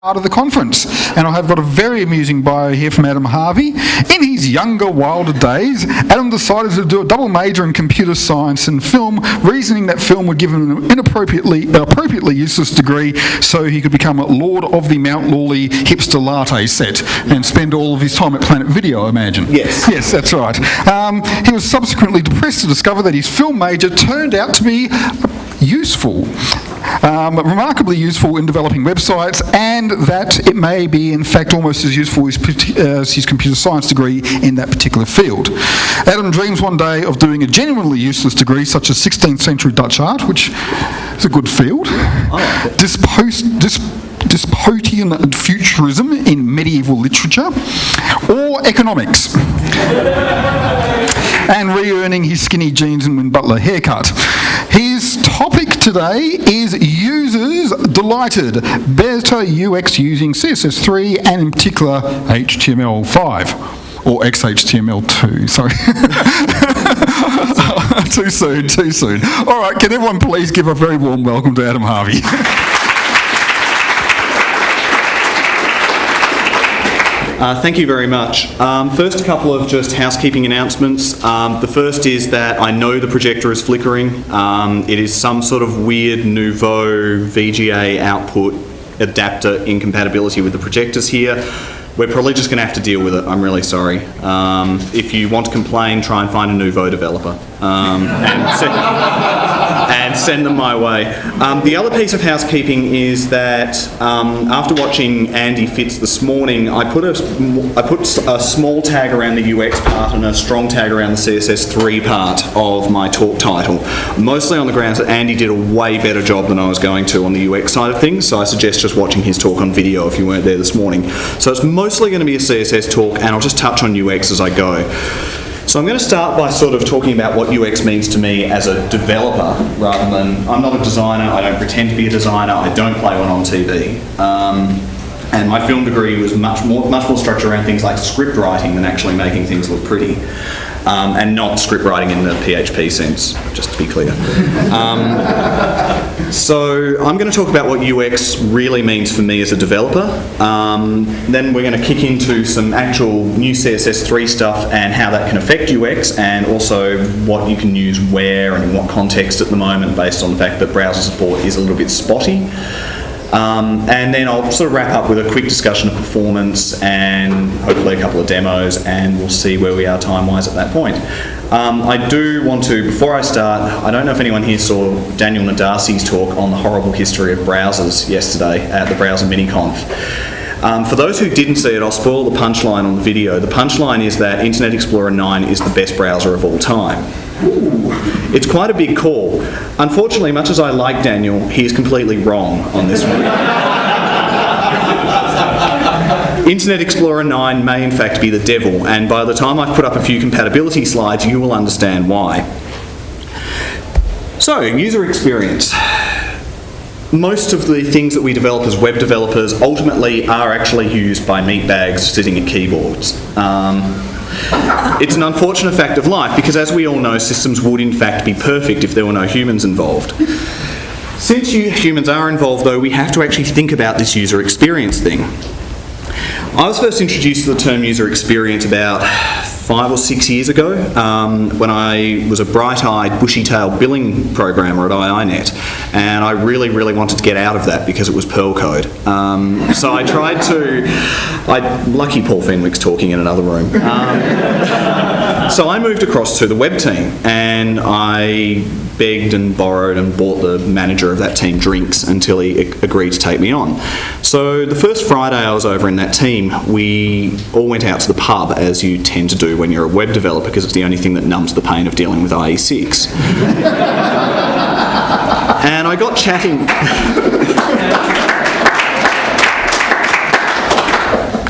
Part of the conference, and I have got a very amusing bio here from Adam Harvey. In his younger, wilder days, Adam decided to do a double major in computer science and film, reasoning that film would give him an appropriately useless degree so he could become a lord of the Mount Lawley hipster latte set and spend all of his time at Planet Video, I imagine. Yes. Yes, that's right. He was subsequently depressed to discover that his film major turned out to be useful. Remarkably useful in developing websites, and that it may be in fact almost as useful as his computer science degree in that particular field. Adam dreams one day of doing a genuinely useless degree such as 16th century Dutch art, which is a good field. Dystopian futurism in medieval literature, or economics. And re-earning his skinny jeans and Win Butler haircut. His topic today is users delighted, better UX using CSS3 and in particular HTML5 or XHTML2, sorry. Too soon. All right, can everyone please give a very warm welcome to Adam Harvey. Thank you very much. First, a couple of just housekeeping announcements. The first is that I know the projector is flickering. It is some sort of weird nouveau VGA output adapter incompatibility with the projectors here. We're probably just going to have to deal with it. I'm really sorry. If you want to complain, try and find a nouveau developer and send them my way. The other piece of housekeeping is that after watching Andy Fitz this morning, I put a small tag around the UX part and a strong tag around the CSS3 part of my talk title, mostly on the grounds that Andy did a way better job than I was going to on the UX side of things, so I suggest just watching his talk on video if you weren't there this morning. So it's mostly going to be a CSS talk, and I'll just touch on UX as I go. So I'm going to start by sort of talking about what UX means to me as a developer, rather than, I'm not a designer, I don't pretend to be a designer, I don't play one on TV. And my film degree was much more structured around things like script writing than actually making things look pretty. And not script writing in the PHP sense, just to be clear. So I'm going to talk about what UX really means for me as a developer. Then we're going to kick into some actual new CSS3 stuff and how that can affect UX, and also what you can use where and in what context at the moment, based on the fact that browser support is a little bit spotty. And then I'll sort of wrap up with a quick discussion of performance and hopefully a couple of demos, and we'll see where we are time-wise at that point. I do want to, before I start, I don't know if anyone here saw Daniel Nadarsi's talk on the horrible history of browsers yesterday at the Browser Miniconf. For those who didn't see it, I'll spoil the punchline on the video. The punchline is that Internet Explorer 9 is the best browser of all time. It's quite a big call. Unfortunately, much as I like Daniel, he's completely wrong on this one. Internet Explorer 9 may in fact be the devil, and by the time I've put up a few compatibility slides, you will understand why. So, user experience. Most of the things that we develop as web developers ultimately are actually used by meatbags sitting at keyboards. It's an unfortunate fact of life, because as we all know, systems would in fact be perfect if there were no humans involved. Since humans are involved though, we have to actually think about this user experience thing. I was first introduced to the term user experience about 5 or 6 years ago when I was a bright-eyed, bushy-tailed billing programmer at IINet, and I really wanted to get out of that because it was Perl code. So I tried to... lucky Paul Fenwick's talking in another room. So I moved across to the web team, and I begged and borrowed and bought the manager of that team drinks until he agreed to take me on. So the first Friday I was over in that team, we all went out to the pub, as you tend to do when you're a web developer, because it's the only thing that numbs the pain of dealing with IE6. And I got chatting...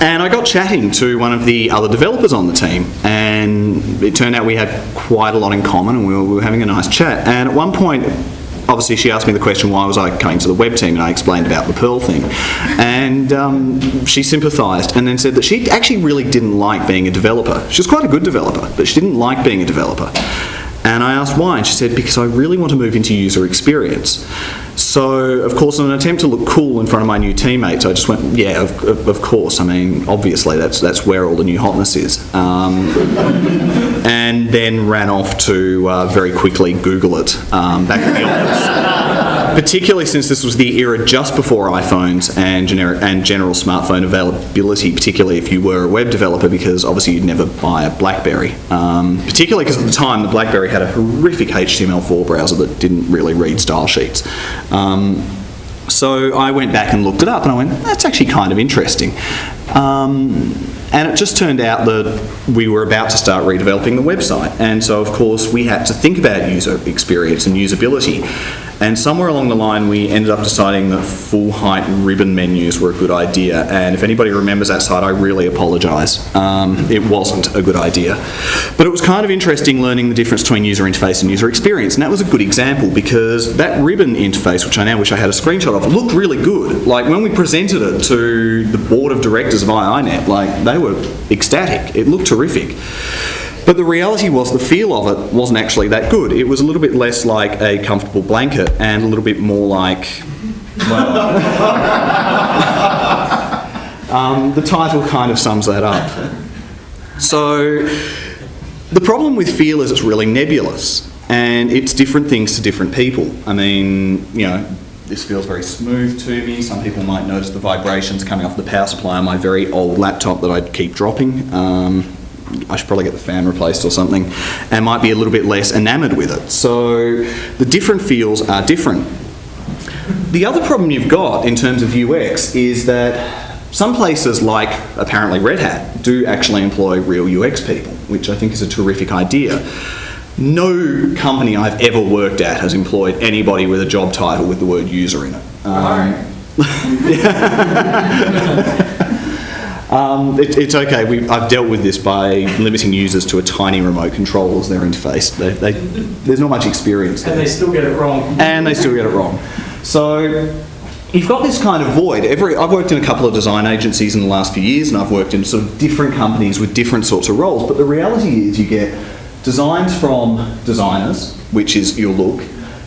And I got chatting to one of the other developers on the team, and it turned out we had quite a lot in common, and we were having a nice chat. And at one point, obviously she asked me the question, why was I coming to the web team, and I explained about the Perl thing. And she sympathised and then said that she actually really didn't like being a developer. She was quite a good developer, but she didn't like being a developer. And I asked why, and she said, because I really want to move into user experience. So, of course, in an attempt to look cool in front of my new teammates, I just went, yeah, of course. I mean, obviously, that's where all the new hotness is. And then ran off to very quickly Google it back in the office. Particularly since this was the era just before iPhones and general smartphone availability, particularly if you were a web developer, because obviously you'd never buy a BlackBerry. Particularly because at the time the BlackBerry had a horrific HTML5 browser that didn't really read style sheets. So I went back and looked it up, and I went, that's actually kind of interesting. And it just turned out that we were about to start redeveloping the website. And so, of course, we had to think about user experience and usability. And somewhere along the line, we ended up deciding that full-height ribbon menus were a good idea. And if anybody remembers that site, I really apologise. It wasn't a good idea. But it was kind of interesting learning the difference between user interface and user experience. And that was a good example, because that ribbon interface, which I now wish I had a screenshot of, looked really good. Like, when we presented it to the board of directors of IINet, like, they were ecstatic. It looked terrific. But the reality was the feel of it wasn't actually that good. It was a little bit less like a comfortable blanket and a little bit more like, well, the title kind of sums that up. So the problem with feel is it's really nebulous, and it's different things to different people. I mean, you know, this feels very smooth to me. Some people might notice the vibrations coming off the power supply on my very old laptop that I'd keep dropping. I should probably get the fan replaced or something, and might be a little bit less enamoured with it. So the different feels are different. The other problem you've got in terms of UX is that some places, like apparently Red Hat, do actually employ real UX people, which I think is a terrific idea. No company I've ever worked at has employed anybody with a job title with the word user in it. It's okay. I've dealt with this by limiting users to a tiny remote control as their interface. There's not much experience there. And they still get it wrong. And they still get it wrong. So you've got this kind of void. I've worked in a couple of design agencies in the last few years, and I've worked in sort of different companies with different sorts of roles. But the reality is you get designs from designers, which is your look.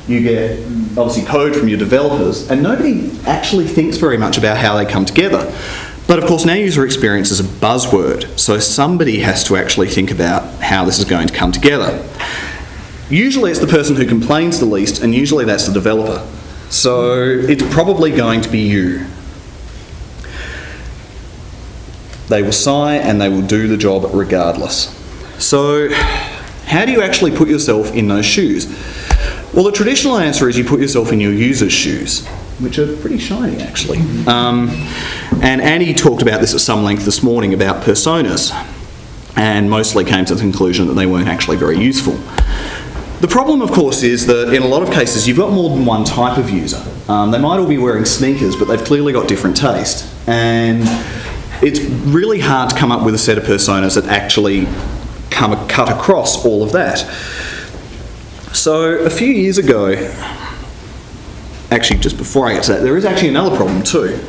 You get, obviously, code from your developers, and nobody actually thinks very much about how they come together. But of course, now user experience is a buzzword, so somebody has to actually think about how this is going to come together. Usually it's the person who complains the least, and usually that's the developer. So it's probably going to be you. They will sigh and they will do the job regardless. So how do you actually put yourself in those shoes? Well, the traditional answer is you put yourself in your user's shoes, which are pretty shiny, actually. And Annie talked about this at some length this morning about personas, and mostly came to the conclusion that they weren't actually very useful. The problem, of course, is that in a lot of cases you've got more than one type of user. They might all be wearing sneakers, but they've clearly got different taste. And it's really hard to come up with a set of personas that actually cut across all of that. So a few years ago, actually just before I get to that, there is actually another problem too.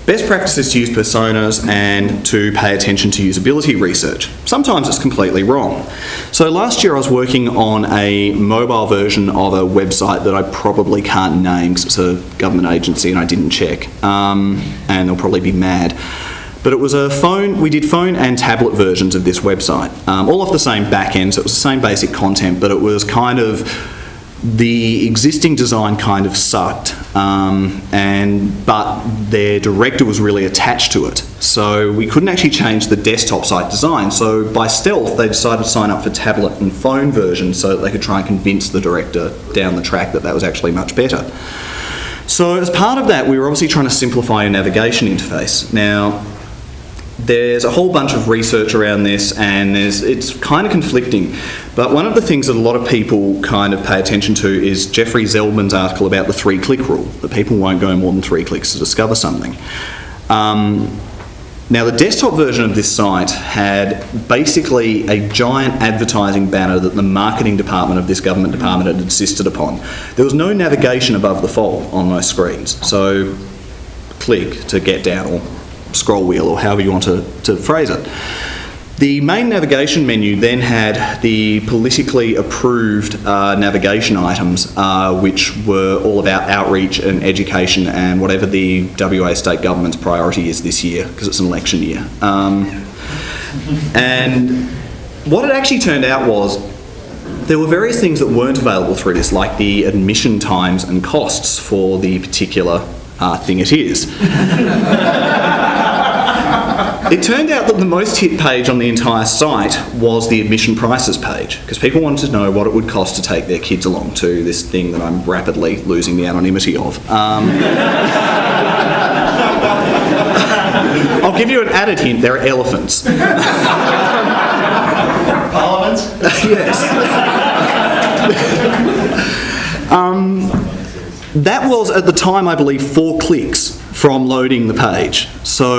Best practice is to use personas and to pay attention to usability research. Sometimes it's completely wrong. So last year I was working on a mobile version of a website that I probably can't name because it's a government agency and I didn't check, and they'll probably be mad. But it was a phone, we did phone and tablet versions of this website, all off the same back end, so it was the same basic content, but it was kind of, the existing design kind of sucked, but their director was really attached to it. So we couldn't actually change the desktop site design, so by stealth they decided to sign up for tablet and phone versions so that they could try and convince the director down the track that that was actually much better. So as part of that, we were obviously trying to simplify your navigation interface. Now, there's a whole bunch of research around this, and it's kind of conflicting. But one of the things that a lot of people kind of pay attention to is Jeffrey Zeldman's article about the 3-click rule, that people won't go more than 3 clicks to discover something. Now, the desktop version of this site had basically a giant advertising banner that the marketing department of this government department had insisted upon. There was no navigation above the fold on most screens, so click to get down, or scroll wheel, or however you want to phrase it. The main navigation menu then had the politically approved navigation items, which were all about outreach and education and whatever the WA state government's priority is this year, because it's an election year. And what it actually turned out was there were various things that weren't available through this, like the admission times and costs for the particular thing it is. It turned out that the most hit page on the entire site was the admission prices page, because people wanted to know what it would cost to take their kids along to this thing that I'm rapidly losing the anonymity of. I'll give you an added hint, there are elephants. Parliament? Yes. That was, at the time, I believe, 4 clicks from loading the page. So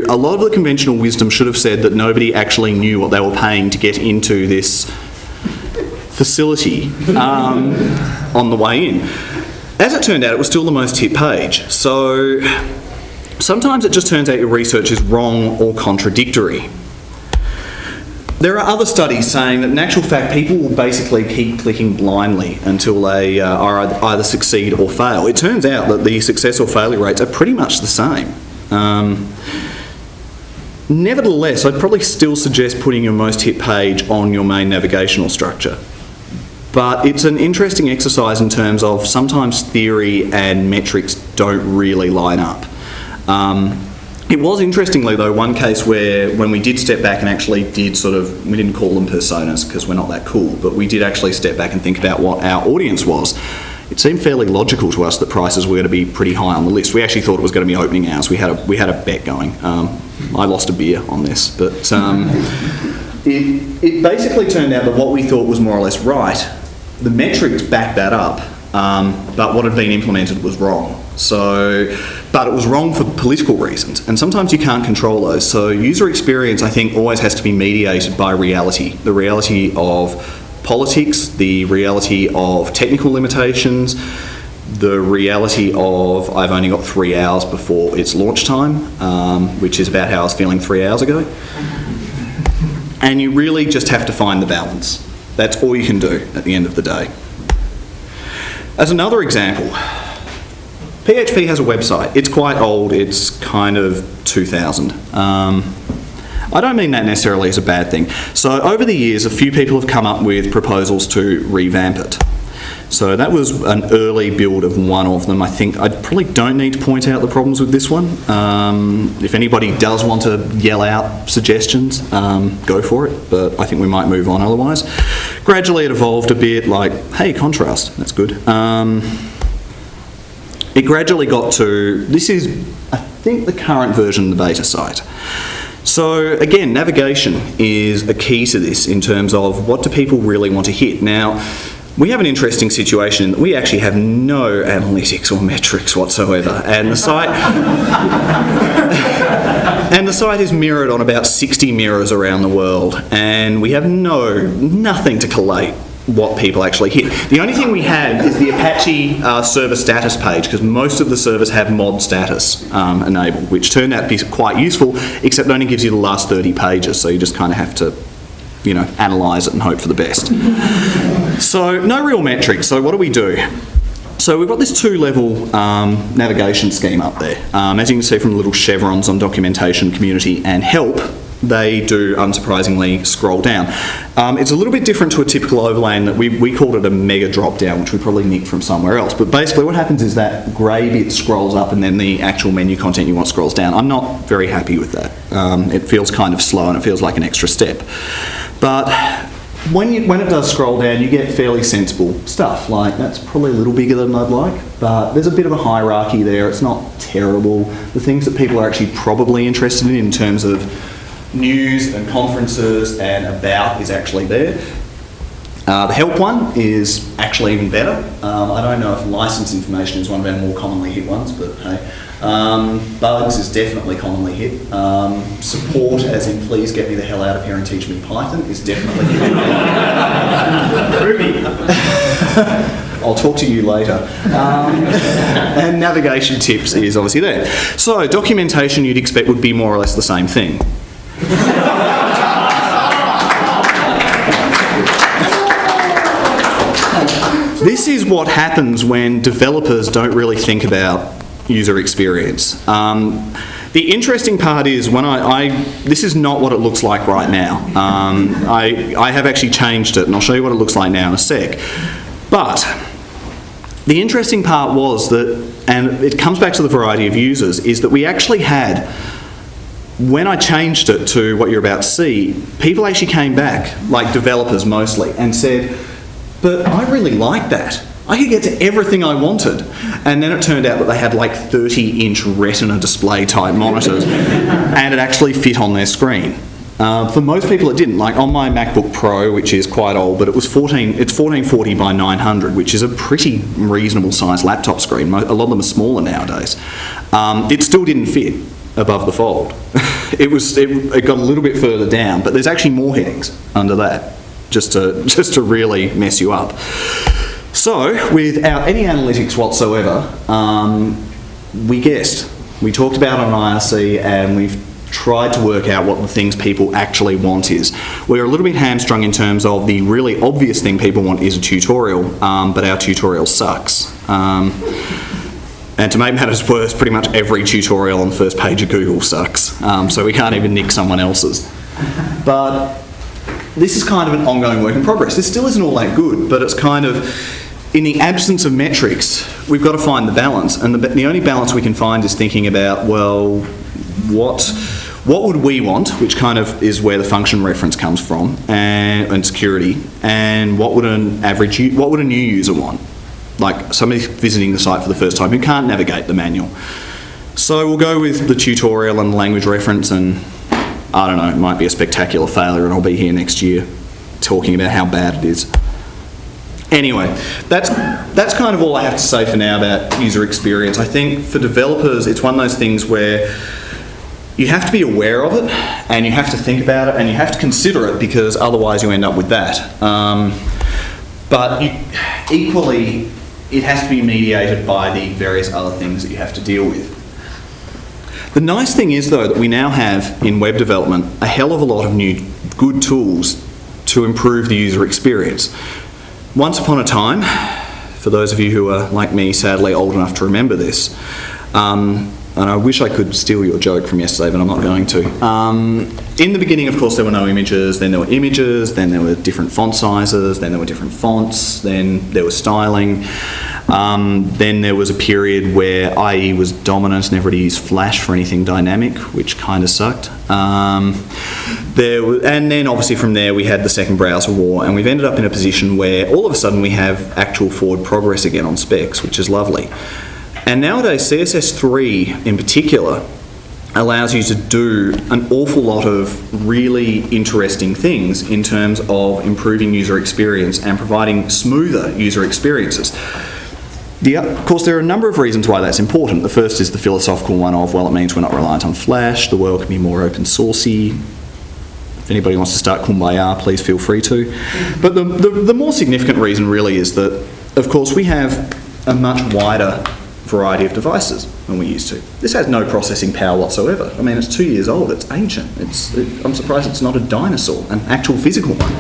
a lot of the conventional wisdom should have said that nobody actually knew what they were paying to get into this facility on the way in. As it turned out, it was still the most hit page. So sometimes it just turns out your research is wrong or contradictory. There are other studies saying that in actual fact people will basically keep clicking blindly until they either succeed or fail. It turns out that the success or failure rates are pretty much the same. Nevertheless, I'd probably still suggest putting your most hit page on your main navigational structure. But it's an interesting exercise in terms of sometimes theory and metrics don't really line up. It was, interestingly though, one case where when we did step back and actually did we didn't call them personas because we're not that cool, but we did actually step back and think about what our audience was. It seemed fairly logical to us that prices were going to be pretty high on the list. We actually thought it was going to be opening hours. We had a bet going. I lost a beer on this, but it basically turned out that what we thought was more or less right, the metrics backed that up, but what had been implemented was wrong. But it was wrong for political reasons, and sometimes you can't control those. So user experience, I think, always has to be mediated by reality. The reality of politics, the reality of technical limitations, the reality of I've only got 3 hours before it's launch time, which is about how I was feeling 3 hours ago. And you really just have to find the balance. That's all you can do at the end of the day. As another example, PHP has a website. It's quite old. It's kind of 2000. I don't mean that necessarily as a bad thing. So over the years, a few people have come up with proposals to revamp it. So that was an early build of one of them. I think I probably don't need to point out the problems with this one. If anybody does want to yell out suggestions, go for it, but I think we might move on otherwise. Gradually it evolved a bit, like, hey, contrast, that's good. It gradually got to, this is, I think, the current version of the beta site. So again, navigation is a key to this in terms of what do people really want to hit. Now, we have an interesting situation in that we actually have no analytics or metrics whatsoever, and the site is mirrored on about 60 mirrors around the world, and we have nothing to collate what people actually hit. The only thing we have is the Apache server status page, because most of the servers have mod status enabled, which turned out to be quite useful, except it only gives you the last 30 pages, so you just kind of have to, you know, analyse it and hope for the best. So no real metrics. So what do? So we've got this 2-level navigation scheme up there. As you can see from the little chevrons on documentation, community and help, they do, unsurprisingly, scroll down. It's a little bit different to a typical overlay in that we called it a mega drop down, which we probably nicked from somewhere else. But basically what happens is that grey bit scrolls up and then the actual menu content you want scrolls down. I'm not very happy with that. It feels kind of slow and it feels like an extra step. But when it does scroll down, you get fairly sensible stuff. Like, that's probably a little bigger than I'd like, but there's a bit of a hierarchy there. It's not terrible. The things that people are actually probably interested in terms of news and conferences and about is actually there. The help one is actually even better. I don't know if license information is one of our more commonly hit ones, but hey. Bugs is definitely commonly hit. Support, as in please get me the hell out of here and teach me Python, is definitely hit. Ruby. I'll talk to you later. And navigation tips is obviously there. So documentation you'd expect would be more or less the same thing. This is what happens when developers don't really think about user experience. The interesting part is when this is not what it looks like right now. I have actually changed it, and I'll show you what it looks like now in a sec. But the interesting part was that, and it comes back to the variety of users, is that we actually had, when I changed it to what you're about to see, people actually came back, like developers mostly, and said, but I really like that. I could get to everything I wanted. And then it turned out that they had like 30-inch retina display type monitors, and it actually fit on their screen. For most people it didn't. Like on my MacBook Pro, which is quite old, but it's 1440 by 900, which is a pretty reasonable sized laptop screen. A lot of them are smaller nowadays. It still didn't fit above the fold. It got a little bit further down, but there's actually more headings under that, just to really mess you up. So, without any analytics whatsoever, we guessed. We talked about it on IRC, and we've tried to work out what the things people actually want is. We're a little bit hamstrung in terms of the really obvious thing people want is a tutorial, but our tutorial sucks. And to make matters worse, pretty much every tutorial on the first page of Google sucks, so we can't even nick someone else's. But this is kind of an ongoing work in progress. This still isn't all that good, but it's kind of, in the absence of metrics, we've got to find the balance. And the only balance we can find is thinking about, well, what would we want, which kind of is where the function reference comes from, and security, and what would a new user want? Like somebody visiting the site for the first time who can't navigate the manual. So we'll go with the tutorial and the language reference, and I don't know, it might be a spectacular failure, and I'll be here next year talking about how bad it is. Anyway, that's kind of all I have to say for now about user experience. I think for developers, it's one of those things where you have to be aware of it, and you have to think about it, and you have to consider it, because otherwise you end up with that. But equally, it has to be mediated by the various other things that you have to deal with. The nice thing is, though, that we now have in web development a hell of a lot of new good tools to improve the user experience. Once upon a time, for those of you who are, like me, sadly old enough to remember this, and I wish I could steal your joke from yesterday, but I'm not going to. In the beginning, of course, there were no images, then there were images, then there were different font sizes, then there were different fonts, then there was styling. Then there was a period where IE was dominant and everybody used Flash for anything dynamic, which kind of sucked. And then obviously from there we had the second browser war, and we've ended up in a position where all of a sudden we have actual forward progress again on specs, which is lovely. And nowadays CSS3 in particular allows you to do an awful lot of really interesting things in terms of improving user experience and providing smoother user experiences. Of course, there are a number of reasons why that's important. The first is the philosophical one of, well, it means we're not reliant on Flash, the world can be more open sourcey. If anybody wants to start Kumbaya, please feel free to. But the more significant reason really is that, of course, we have a much wider variety of devices than we used to. This has no processing power whatsoever. I mean, it's 2 years old, it's ancient. I'm surprised it's not a dinosaur, an actual physical one.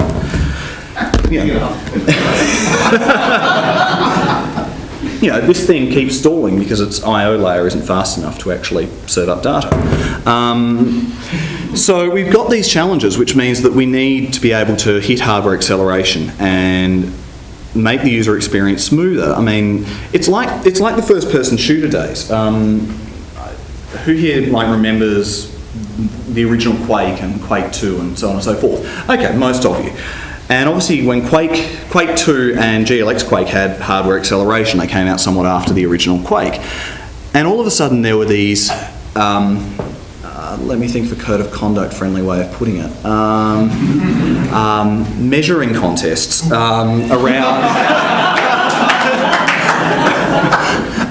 This thing keeps stalling because its I/O layer isn't fast enough to actually serve up data. So we've got these challenges, which means that we need to be able to hit hardware acceleration and make the user experience smoother. I mean, it's like the first-person shooter days. Who here remembers the original Quake and Quake 2 and so on and so forth? Okay, most of you. And obviously when Quake 2 and GLX Quake had hardware acceleration, they came out somewhat after the original Quake. And all of a sudden there were these, let me think of a code of conduct friendly way of putting it, measuring contests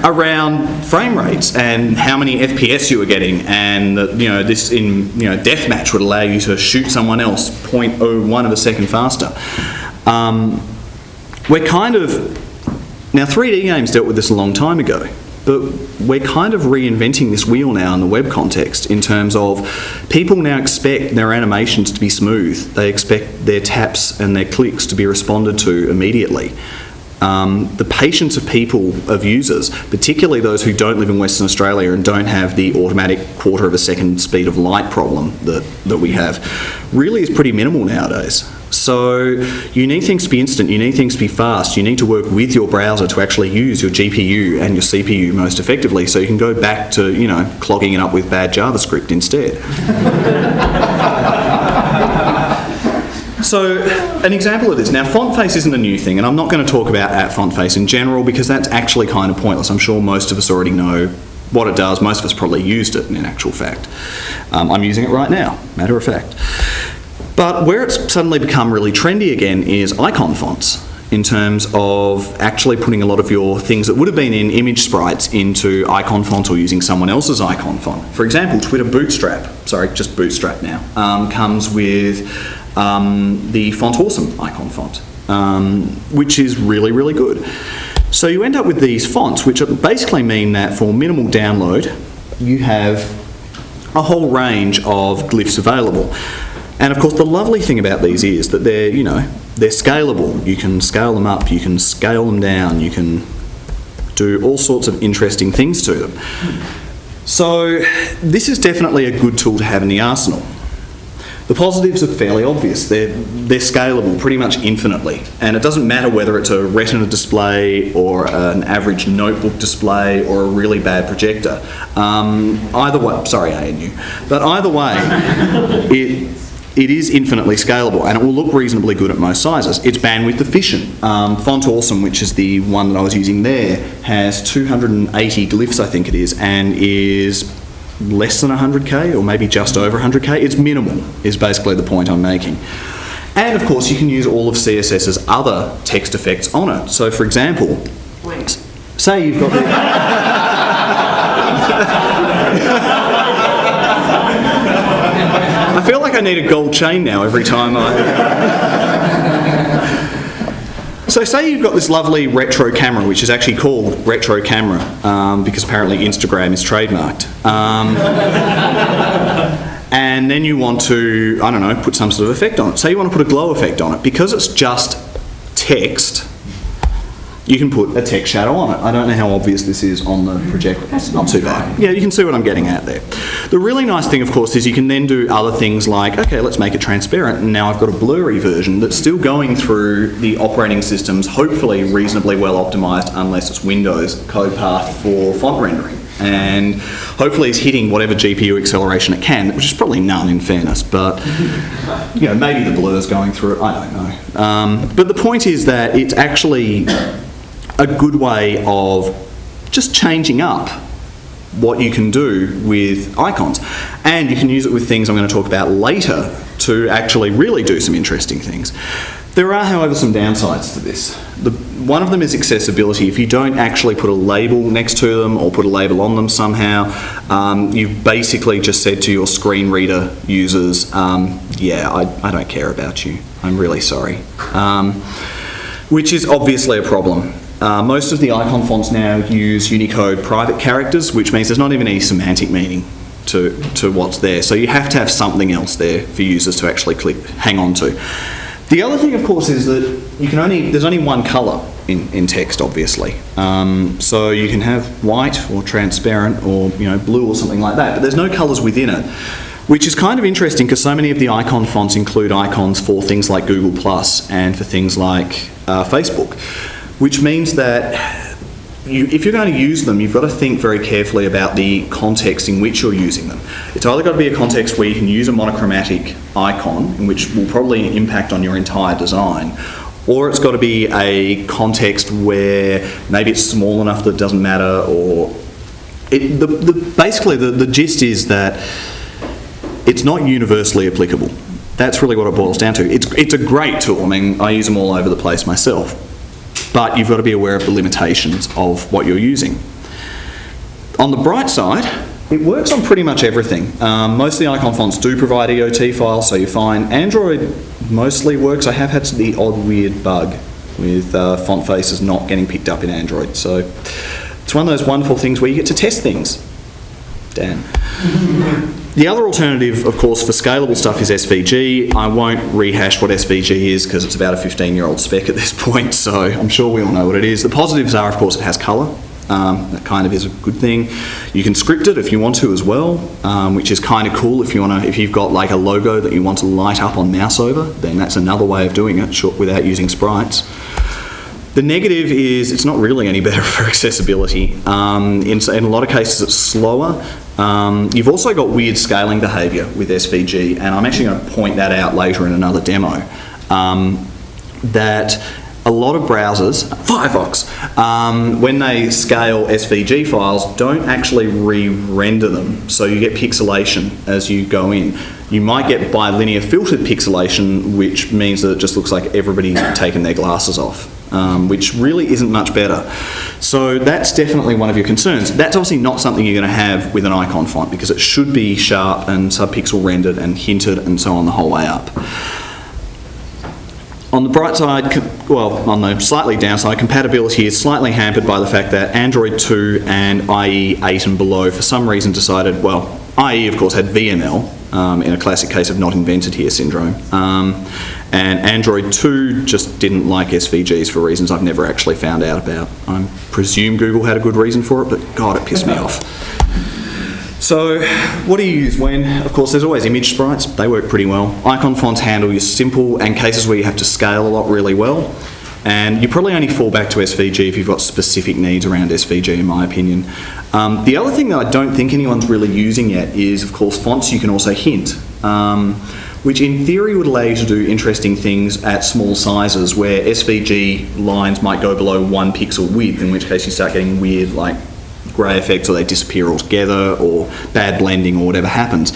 around frame rates and how many FPS you were getting, and this in deathmatch would allow you to shoot someone else 0.01 of a second faster. We're kind of now 3D games dealt with this a long time ago, but we're kind of reinventing this wheel now in the web context in terms of people now expect their animations to be smooth. They expect their taps and their clicks to be responded to immediately. The patience of people, of users, particularly those who don't live in Western Australia and don't have the automatic quarter of a second speed of light problem that we have, really is pretty minimal nowadays. So you need things to be instant, you need things to be fast, you need to work with your browser to actually use your GPU and your CPU most effectively, so you can go back to, you know, clogging it up with bad JavaScript instead. So, an example of this. Now, font face isn't a new thing, and I'm not going to talk about font face in general because that's actually kind of pointless. I'm sure most of us already know what it does. Most of us probably used it in actual fact. I'm using it right now, matter of fact. But where it's suddenly become really trendy again is icon fonts, in terms of actually putting a lot of your things that would have been in image sprites into icon font or using someone else's icon font. For example, Twitter Bootstrap, sorry, just Bootstrap now, comes with the Font Awesome icon font, which is really, really good. So you end up with these fonts, which basically mean that for minimal download, you have a whole range of glyphs available. And of course, the lovely thing about these is that they're, you know, they're scalable. You can scale them up, you can scale them down, you can do all sorts of interesting things to them. So this is definitely a good tool to have in the arsenal. The positives are fairly obvious. They're scalable pretty much infinitely. And it doesn't matter whether it's a retina display or an average notebook display or a really bad projector. Either way, sorry ANU, but either way, it is infinitely scalable and it will look reasonably good at most sizes. It's bandwidth efficient. Font Awesome, which is the one that I was using there, has 280 glyphs, I think it is, and is less than 100k or maybe just over 100k. It's minimal, is basically the point I'm making. And of course you can use all of CSS's other text effects on it. So for example, say you've got I feel like I need a gold chain now every time So say you've got this lovely retro camera, which is actually called retro camera, because apparently Instagram is trademarked. And then you want to, I don't know, put some sort of effect on it. Say you want to put a glow effect on it. Because it's just text, you can put a text shadow on it. I don't know how obvious this is on the projector. It's not too bad. Yeah, you can see what I'm getting at there. The really nice thing, of course, is you can then do other things like, okay, let's make it transparent, and now I've got a blurry version that's still going through the operating system's hopefully reasonably well optimised, unless it's Windows, code path for font rendering. And hopefully it's hitting whatever GPU acceleration it can, which is probably none in fairness, but you know, maybe the blur's going through it, I don't know. But the point is that it's actually a good way of just changing up what you can do with icons. And you can use it with things I'm going to talk about later to actually really do some interesting things. There are, however, some downsides to this. One of them is accessibility. If you don't actually put a label next to them or put a label on them somehow, you've basically just said to your screen reader users, yeah, I don't care about you. I'm really sorry. Which is obviously a problem. Most of the icon fonts now use Unicode private characters, which means there's not even any semantic meaning to what's there. So you have to have something else there for users to actually hang on to. The other thing, of course, is that there's only one colour in text, obviously. So you can have white or transparent or blue or something like that, but there's no colours within it. Which is kind of interesting because so many of the icon fonts include icons for things like Google Plus and for things like Facebook. Which means that if you're going to use them, you've got to think very carefully about the context in which you're using them. It's either got to be a context where you can use a monochromatic icon, which will probably impact on your entire design, or it's got to be a context where maybe it's small enough that it doesn't matter, or... Basically, the gist is that it's not universally applicable. That's really what it boils down to. It's a great tool. I mean, I use them all over the place myself. But you've got to be aware of the limitations of what you're using. On the bright side, it works on pretty much everything. Most of the icon fonts do provide EOT files, so you're fine. Android mostly works. I have had the odd weird bug with font faces not getting picked up in Android. So it's one of those wonderful things where you get to test things. Dan. The other alternative, of course, for scalable stuff is SVG. I won't rehash what SVG is because it's about a 15-year-old spec at this point, so I'm sure we all know what it is. The positives are, of course, it has colour. That kind of is a good thing. You can script it if you want to as well, which is kind of cool if you've got like a logo that you want to light up on mouse over, then that's another way of doing it without using sprites. The negative is it's not really any better for accessibility. In a lot of cases it's slower. You've also got weird scaling behaviour with SVG, and I'm actually going to point that out later in another demo. That a lot of browsers, Firefox, when they scale SVG files, don't actually re-render them, so you get pixelation as you go in. You might get bilinear filtered pixelation, which means that it just looks like everybody's taken their glasses off, which really isn't much better. So that's definitely one of your concerns. That's obviously not something you're going to have with an icon font, because it should be sharp and subpixel rendered and hinted and so on the whole way up. On the bright side, well, on the slightly downside, compatibility is slightly hampered by the fact that Android 2 and IE 8 and below for some reason decided, well, IE of course had VML, in a classic case of not invented here syndrome, and Android 2 just didn't like SVGs for reasons I've never actually found out about. I presume Google had a good reason for it, but God, it pissed me off. So, what do you use when? Of course, there's always image sprites. They work pretty well. Icon fonts handle your simple and cases where you have to scale a lot really well. And you probably only fall back to SVG if you've got specific needs around SVG, in my opinion. The other thing that I don't think anyone's really using yet is, of course, fonts you can also hint, which in theory would allow you to do interesting things at small sizes where SVG lines might go below 1 pixel width, in which case you start getting weird, like, grey effects, or they disappear altogether, or bad blending, or whatever happens.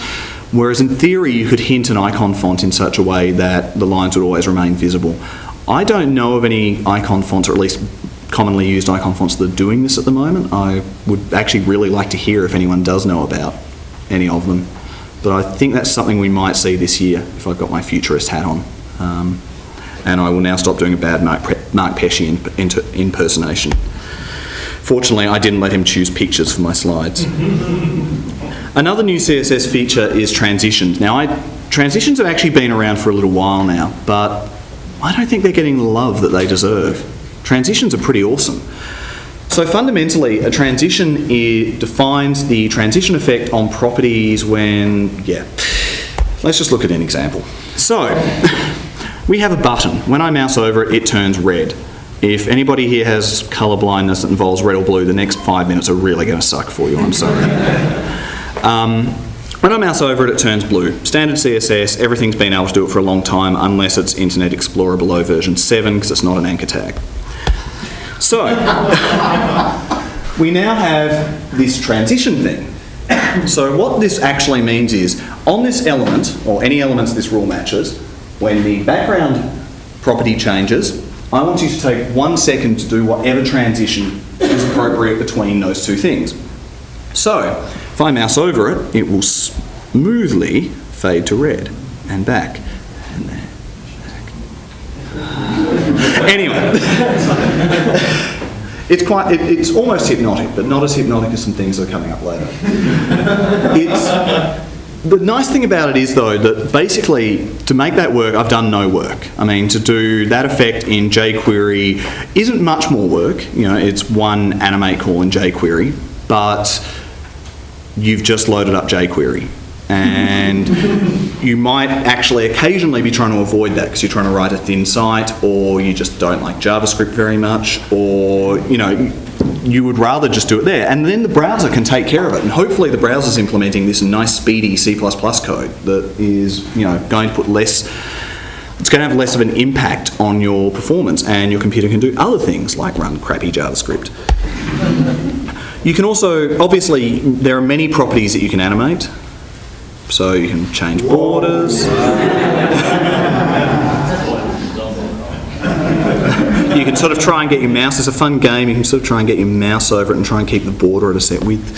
Whereas in theory you could hint an icon font in such a way that the lines would always remain visible. I don't know of any icon fonts, or at least commonly used icon fonts, that are doing this at the moment. I would actually really like to hear if anyone does know about any of them. But I think that's something we might see this year if I've got my futurist hat on. And I will now stop doing a bad Mark Pesce impersonation. Fortunately, I didn't let him choose pictures for my slides. Another new CSS feature is transitions. Now, transitions have actually been around for a little while now, but I don't think they're getting the love that they deserve. Transitions are pretty awesome. So fundamentally, a transition defines the transition effect on properties when, let's just look at an example. So, we have a button. When I mouse over it, it turns red. If anybody here has colour blindness that involves red or blue, the next 5 minutes are really going to suck for you, I'm sorry. When I mouse over it, it turns blue. Standard CSS, everything's been able to do it for a long time, unless it's Internet Explorer below version 7, because it's not an anchor tag. So, we now have this transition thing. So what this actually means is, on this element, or any elements this rule matches, when the background property changes, I want you to take 1 second to do whatever transition is appropriate between those two things. So, if I mouse over it, it will smoothly fade to red, and back, and there, back. Anyway, it's almost hypnotic, but not as hypnotic as some things that are coming up later. The nice thing about it is, though, that basically, to make that work, I've done no work. I mean, to do that effect in jQuery isn't much more work. You know, it's one animate call in jQuery, but you've just loaded up jQuery. And you might actually occasionally be trying to avoid that because you're trying to write a thin site, or you just don't like JavaScript very much, or, you know, you would rather just do it there. And then the browser can take care of it. And hopefully the browser's implementing this nice, speedy C++ code that is, you know, going to put less, it's going to have less of an impact on your performance, and your computer can do other things like run crappy JavaScript. You can also, obviously, there are many properties that you can animate. So you can change borders. You can sort of try and get your mouse, it's a fun game, you can sort of try and get your mouse over it and try and keep the border at a set width.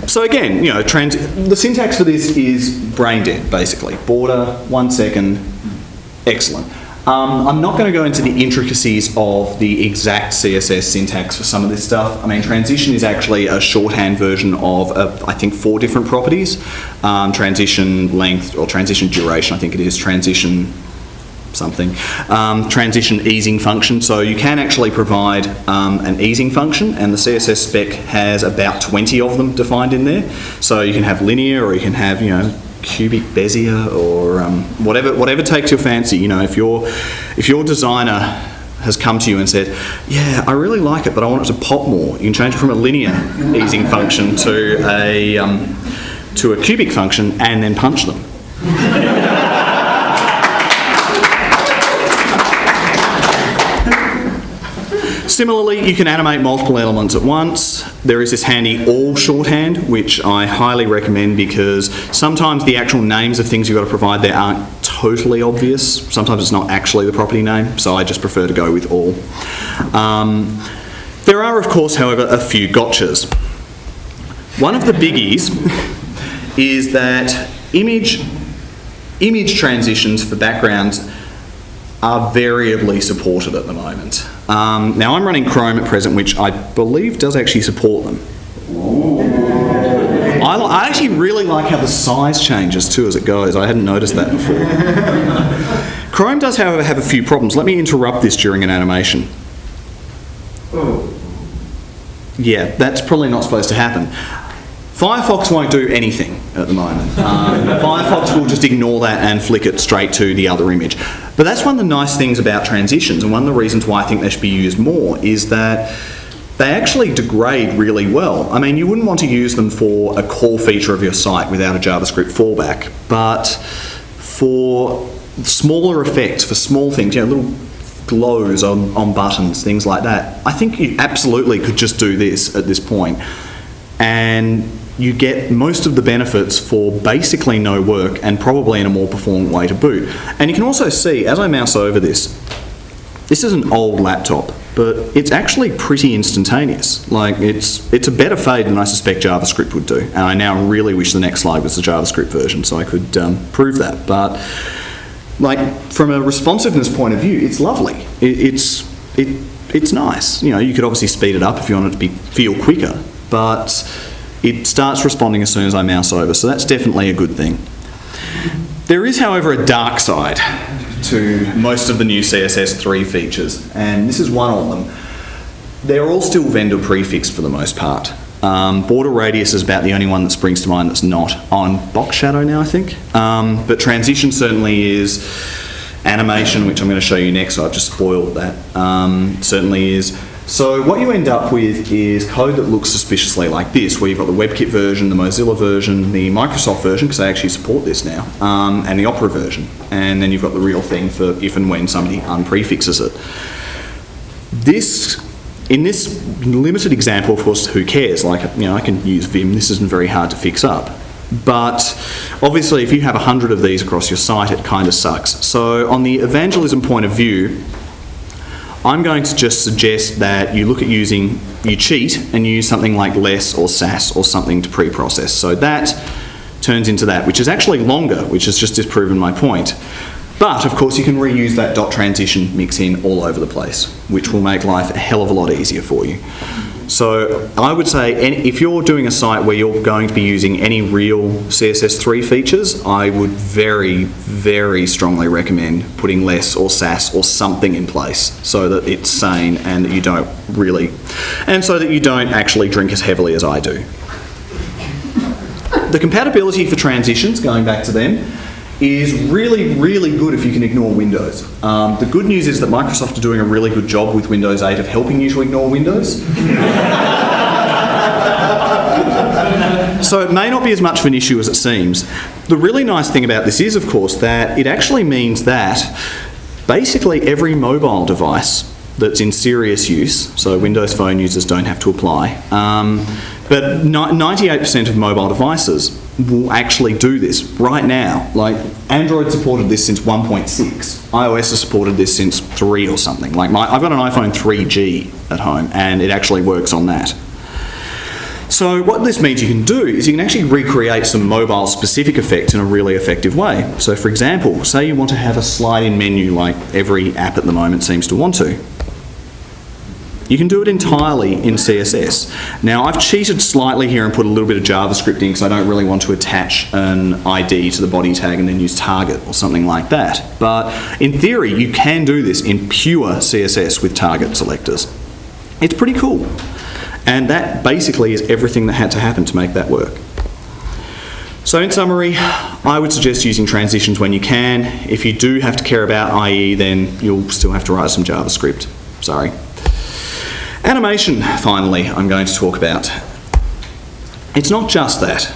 So again, you know, the syntax for this is brain dead, basically. Border, 1 second, excellent. I'm not going to go into the intricacies of the exact CSS syntax for some of this stuff. I mean, transition is actually a shorthand version of, I think, 4 different properties. Transition length, or transition duration, I think it is, transition something. Transition easing function. So you can actually provide an easing function, and the CSS spec has about 20 of them defined in there. So you can have linear, or you can have, cubic Bezier, or whatever takes your fancy. If your designer has come to you and said, yeah, I really like it, but I want it to pop more, you can change it from a linear easing function to a cubic function and then punch them. Similarly, you can animate multiple elements at once. There is this handy all shorthand, which I highly recommend, because sometimes the actual names of things you've got to provide there aren't totally obvious. Sometimes it's not actually the property name, so I just prefer to go with all. There are, of course, however, a few gotchas. One of the biggies is that image transitions for backgrounds are variably supported at the moment. Now I'm running Chrome at present, which I believe does actually support them. I actually really like how the size changes too as it goes. I hadn't noticed that before. Chrome does, however, have a few problems. Let me interrupt this during an animation. Yeah, that's probably not supposed to happen. Firefox won't do anything at the moment. Firefox will just ignore that and flick it straight to the other image. But that's one of the nice things about transitions, and one of the reasons why I think they should be used more is that they actually degrade really well. I mean, you wouldn't want to use them for a core feature of your site without a JavaScript fallback, but for smaller effects, for small things, little glows on buttons, things like that, I think you absolutely could just do this at this point, and you get most of the benefits for basically no work and probably in a more performant way to boot. And you can also see, as I mouse over this is an old laptop, but it's actually pretty instantaneous. Like, it's a better fade than I suspect JavaScript would do. And I now really wish the next slide was the JavaScript version so I could prove that. But like, from a responsiveness point of view, it's lovely. It's nice. You could obviously speed it up if you want it to feel quicker, but it starts responding as soon as I mouse over, so that's definitely a good thing. There is, however, a dark side to most of the new CSS3 features, and this is one of them. They're all still vendor prefixed for the most part. Border radius is about the only one that springs to mind that's not on box shadow now, I think. But transition certainly is. Animation, which I'm going to show you next, so I've just spoiled that, certainly is. So what you end up with is code that looks suspiciously like this, where you've got the WebKit version, the Mozilla version, the Microsoft version, because they actually support this now, and the Opera version. And then you've got the real thing for if and when somebody unprefixes it. In this limited example, of course, who cares? Like, I can use Vim. This isn't very hard to fix up. But obviously, if you have 100 of these across your site, it kind of sucks. So on the evangelism point of view, I'm going to just suggest that you cheat and use something like less or sass or something to pre-process. So that turns into that, which is actually longer, which has just disproven my point. But of course you can reuse that dot transition mix in all over the place, which will make life a hell of a lot easier for you. So I would say if you're doing a site where you're going to be using any real CSS3 features, I would very, very strongly recommend putting less or sass or something in place so that it's sane and that you don't actually drink as heavily as I do. The compatibility for transitions, going back to them, is really, really good if you can ignore Windows. The good news is that Microsoft are doing a really good job with Windows 8 of helping you to ignore Windows. So it may not be as much of an issue as it seems. The really nice thing about this is, of course, that it actually means that basically every mobile device that's in serious use, so Windows Phone users don't have to apply, but 98% of mobile devices will actually do this right now. Like, Android supported this since 1.6. iOS has supported this since 3 or something. Like, I've got an iPhone 3G at home, and it actually works on that. So what this means you can do is you can actually recreate some mobile specific effects in a really effective way. So for example, say you want to have a slide-in menu like every app at the moment seems to want to. You can do it entirely in CSS. Now I've cheated slightly here and put a little bit of JavaScript in because I don't really want to attach an ID to the body tag and then use target or something like that. But in theory you can do this in pure CSS with target selectors. It's pretty cool. And that basically is everything that had to happen to make that work. So in summary, I would suggest using transitions when you can. If you do have to care about IE, then you'll still have to write some JavaScript. Sorry. Animation, finally, I'm going to talk about. It's not just that.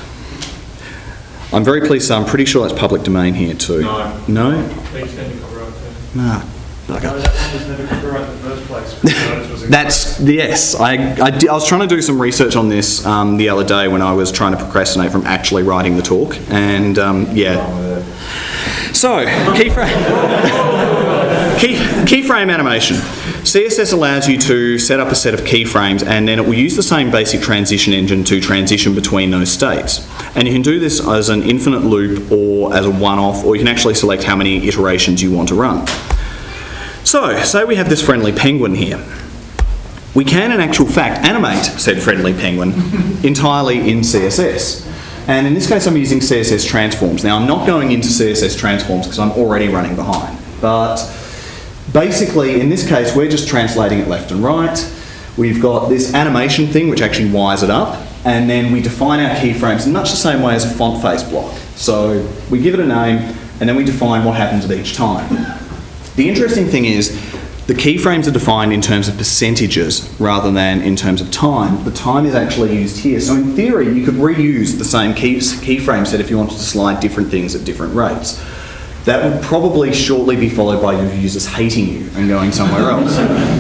I'm very pleased to say I'm pretty sure that's public domain here too. No. No? Please never copyright too. No. No, Okay. that one was never copyright in the first place. That's, yes, I was trying to do some research on this the other day when I was trying to procrastinate from actually writing the talk, and yeah. So, keyframe animation. CSS allows you to set up a set of keyframes and then it will use the same basic transition engine to transition between those states. And you can do this as an infinite loop or as a one-off, or you can actually select how many iterations you want to run. So, say we have this friendly penguin here. We can, in actual fact, animate said friendly penguin entirely in CSS. And in this case, I'm using CSS transforms. Now, I'm not going into CSS transforms because I'm already running behind. But basically, in this case, we're just translating it left and right. We've got this animation thing, which actually wires it up. And then we define our keyframes in much the same way as a font face block. So we give it a name, and then we define what happens at each time. The interesting thing is, the keyframes are defined in terms of percentages rather than in terms of time. The time is actually used here. So in theory, you could reuse the same keyframe set if you wanted to slide different things at different rates. That would probably shortly be followed by your users hating you and going somewhere else.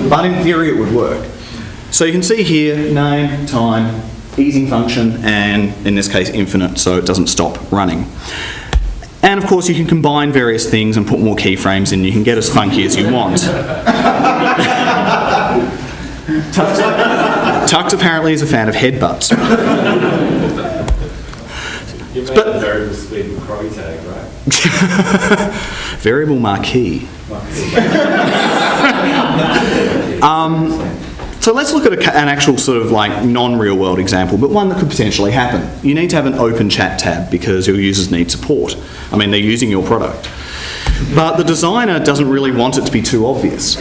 But in theory, it would work. So you can see here, name, time, easing function, and in this case, infinite, so it doesn't stop running. And of course you can combine various things and put more keyframes in. You can get as funky as you want. Tux apparently is a fan of headbutts. You made a variable speed and crowley tag, right? Variable marquee. So let's look at an actual sort of like non-real world example, but one that could potentially happen. You need to have an open chat tab because your users need support. I mean, they're using your product. But the designer doesn't really want it to be too obvious.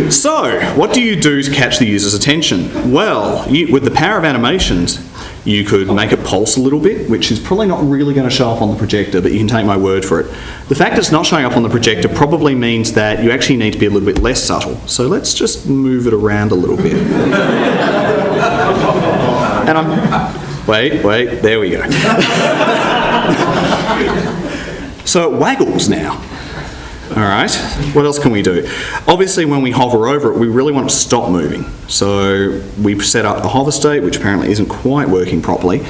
So, what do you do to catch the user's attention? Well, with the power of animations, you could make it pulse a little bit, which is probably not really going to show up on the projector, but you can take my word for it. The fact it's not showing up on the projector probably means that you actually need to be a little bit less subtle. So let's just move it around a little bit. And wait, there we go. So it waggles now. All right, what else can we do? Obviously, when we hover over it, we really want it to stop moving. So we've set up the hover state, which apparently isn't quite working properly.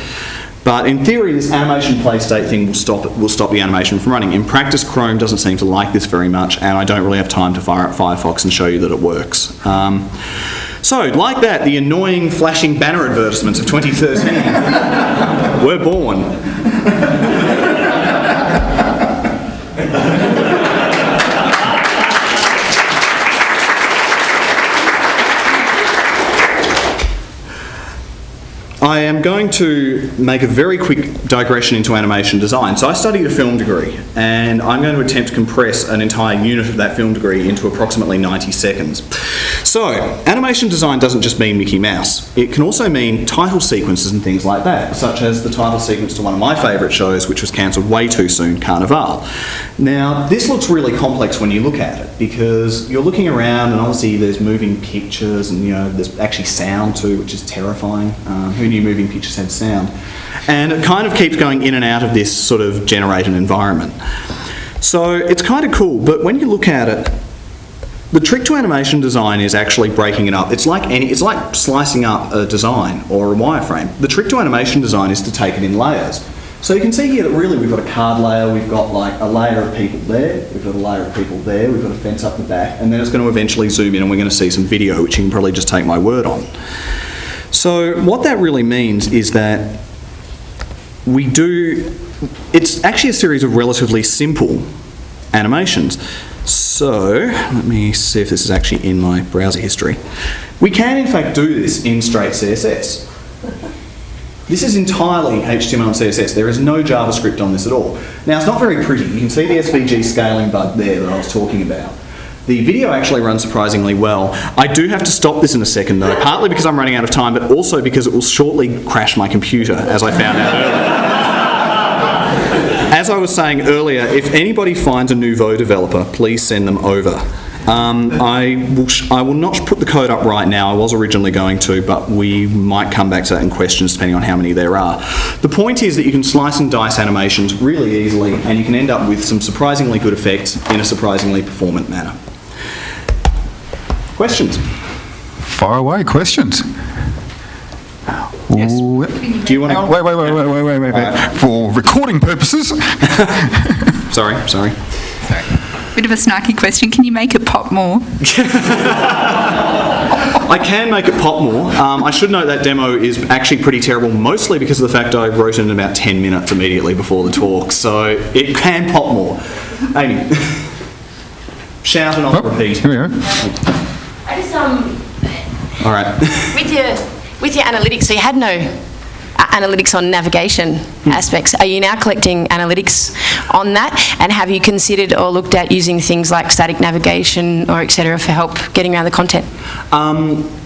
But in theory, this animation play state thing will stop the animation from running. In practice, Chrome doesn't seem to like this very much, and I don't really have time to fire up Firefox and show you that it works. So, like that, the annoying flashing banner advertisements of 2013 were born. I am going to make a very quick digression into animation design. So I studied a film degree, and I'm going to attempt to compress an entire unit of that film degree into approximately 90 seconds. So, animation design doesn't just mean Mickey Mouse. It can also mean title sequences and things like that, such as the title sequence to one of my favourite shows, which was cancelled way too soon, Carnival. Now, this looks really complex when you look at it, because you're looking around and obviously there's moving pictures and, you know, there's actually sound too, which is terrifying. Who knew moving pictures had sound? And it kind of keeps going in and out of this sort of generated environment. So it's kind of cool, but when you look at it, the trick to animation design is actually breaking it up. It's like slicing up a design or a wireframe. The trick to animation design is to take it in layers. So you can see here that really we've got a card layer, we've got like a layer of people there, we've got a layer of people there, we've got a fence up the back, and then it's going to eventually zoom in and we're going to see some video, which you can probably just take my word on. So what that really means is that it's actually a series of relatively simple animations. So let me see if this is actually in my browser history. We can in fact do this in straight CSS. This is entirely HTML and CSS. There is no JavaScript on this at all. Now, it's not very pretty. You can see the SVG scaling bug there that I was talking about. The video actually runs surprisingly well. I do have to stop this in a second though, partly because I'm running out of time, but also because it will shortly crash my computer, as I found out earlier. As I was saying earlier, if anybody finds a Nouveau developer, please send them over. I will not put the code up right now. I was originally going to, but we might come back to that in questions depending on how many there are. The point is that you can slice and dice animations really easily, and you can end up with some surprisingly good effects in a surprisingly performant manner. Questions? Fire away, questions. Yes. Do you want to... Wait. For recording purposes. Sorry. Bit of a snarky question. Can you make it pop more? I can make it pop more. I should note that demo is actually pretty terrible, mostly because of the fact I wrote it in about 10 minutes immediately before the talk, so it can pop more. Amy. Shout and I'll repeat. Here we go. I just, All right. with your analytics, so you had no analytics on navigation aspects. Are you now collecting analytics on that? And have you considered or looked at using things like static navigation or et cetera for help getting around the content?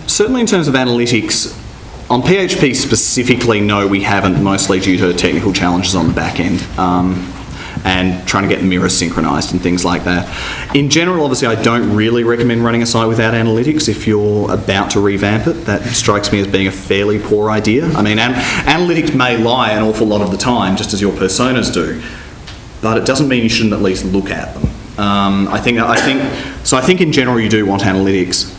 Certainly in terms of analytics, on PHP specifically, no, we haven't, mostly due to technical challenges on the back end. And trying to get mirrors synchronized and things like that. In general, obviously, I don't really recommend running a site without analytics. If you're about to revamp it, that strikes me as being a fairly poor idea. I mean, analytics may lie an awful lot of the time, just as your personas do, but it doesn't mean you shouldn't at least look at them. I think in general you do want analytics.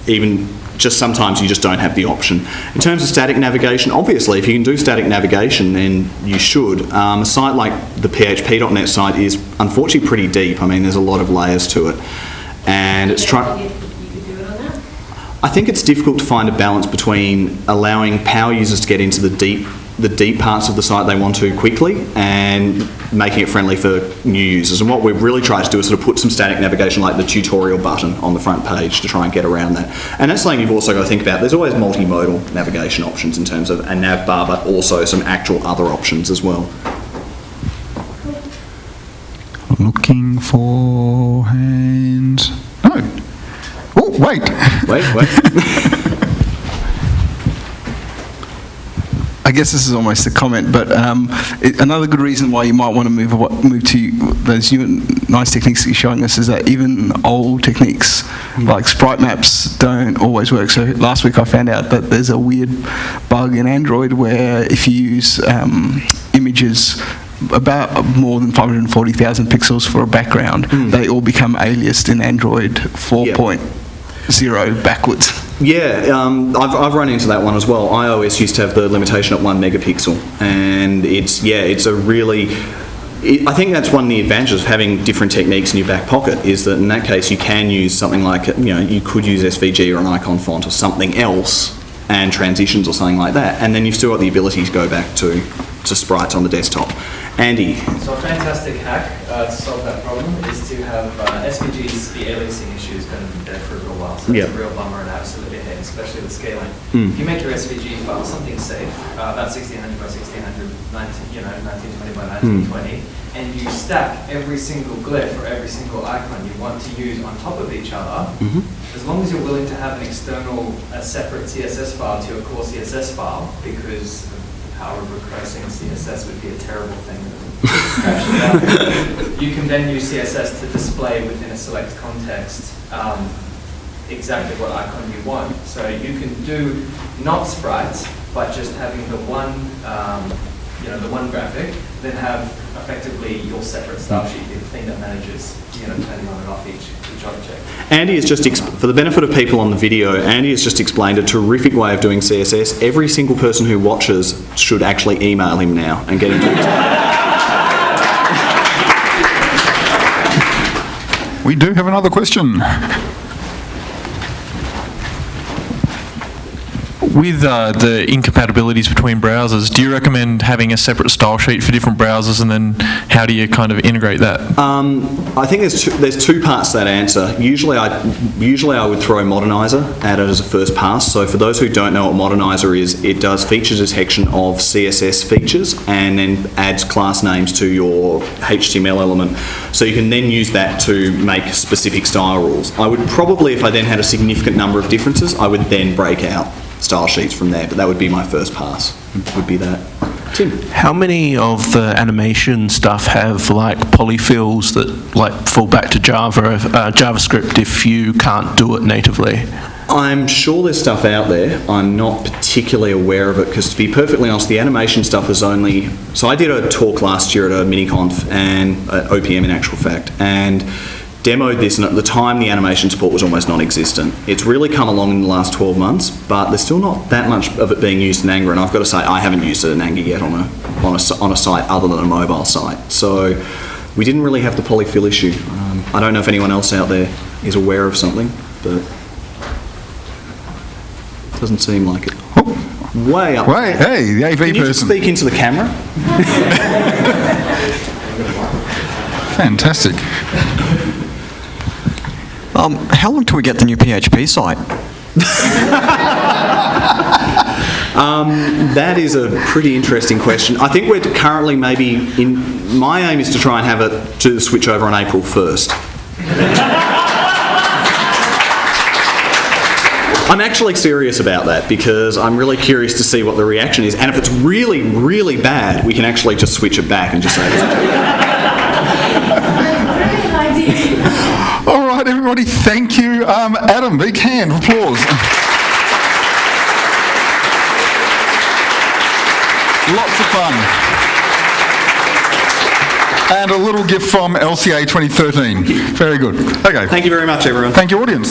Even just sometimes you just don't have the option. In terms of static navigation, obviously, if you can do static navigation, then you should. A site like the PHP.net site is unfortunately pretty deep. I mean, there's a lot of layers to it. And it's trying... I think it's difficult to find a balance between allowing power users to get into the deep parts of the site they want to quickly and making it friendly for new users. And what we've really tried to do is sort of put some static navigation like the tutorial button on the front page to try and get around that. And that's something you've also got to think about. There's always multimodal navigation options in terms of a nav bar, but also some actual other options as well. Looking for hands. No. Oh, wait. Wait. I guess this is almost a comment, but another good reason why you might want to move to those new nice techniques that you're showing us is that even old techniques like sprite maps don't always work. So last week I found out that there's a weird bug in Android where if you use images about more than 540,000 pixels for a background, they all become aliased in Android 4.0 backwards. Yeah, I've run into that one as well. iOS used to have the limitation at 1 megapixel, and it's a really... I think that's one of the advantages of having different techniques in your back pocket, is that in that case you can use something like, you could use SVG or an icon font or something else, and transitions or something like that, and then you've still got the ability to go back to sprites on the desktop. Andy. So a fantastic hack to solve that problem is to have SVGs, the aliasing issue is going to be there for a little while, so it's a real bummer and absolutely hate, especially with scaling. If you make your SVG file something safe, about 1600 by 1600, 1920 by 1920, and you stack every single glyph or every single icon you want to use on top of each other, as long as you're willing to have an external, a separate CSS file to your core CSS file, because the power of recursing CSS would be a terrible thing that crashes out. You can then use CSS to display within a select context exactly what icon you want. So you can do not sprites, but just having the one the one graphic, then have effectively your separate style sheet, the thing that manages, turning on and off each object. Andy has just, for the benefit of people on the video, Andy has just explained a terrific way of doing CSS. Every single person who watches should actually email him now and get him to explain. We do have another question. With the incompatibilities between browsers, do you recommend having a separate style sheet for different browsers, and then how do you kind of integrate that? I think there's two parts to that answer. Usually I would throw Modernizer at it as a first pass. So for those who don't know what Modernizer is, it does feature detection of CSS features and then adds class names to your HTML element. So you can then use that to make specific style rules. I would probably, if I then had a significant number of differences, I would then break out style sheets from there, but that would be my first pass, would be that. Tim? How many of the animation stuff have like polyfills that like fall back to JavaScript if you can't do it natively? I'm sure there's stuff out there. I'm not particularly aware of it because, to be perfectly honest, the animation stuff is only... So I did a talk last year at a mini-conf, and at OPM in actual fact, and demoed this, and at the time the animation support was almost non-existent. It's really come along in the last 12 months, but there's still not that much of it being used in Anger, and I've got to say I haven't used it in Anger yet on a site other than a mobile site. So we didn't really have the polyfill issue. I don't know if anyone else out there is aware of something, but it doesn't seem like it. Oh. Way up. Wait, hey, the AV Can you just person. speak into the camera? Fantastic. How long till we get the new PHP site? That is a pretty interesting question. I think we're currently my aim is to try and have it to switch over on April 1st. I'm actually serious about that because I'm really curious to see what the reaction is, and if it's really, really bad, we can actually just switch it back and just say All right, everybody, thank you. Adam, big hand, applause. Lots of fun. And a little gift from LCA 2013. Very good. Okay. Thank you very much, everyone. Thank you, audience.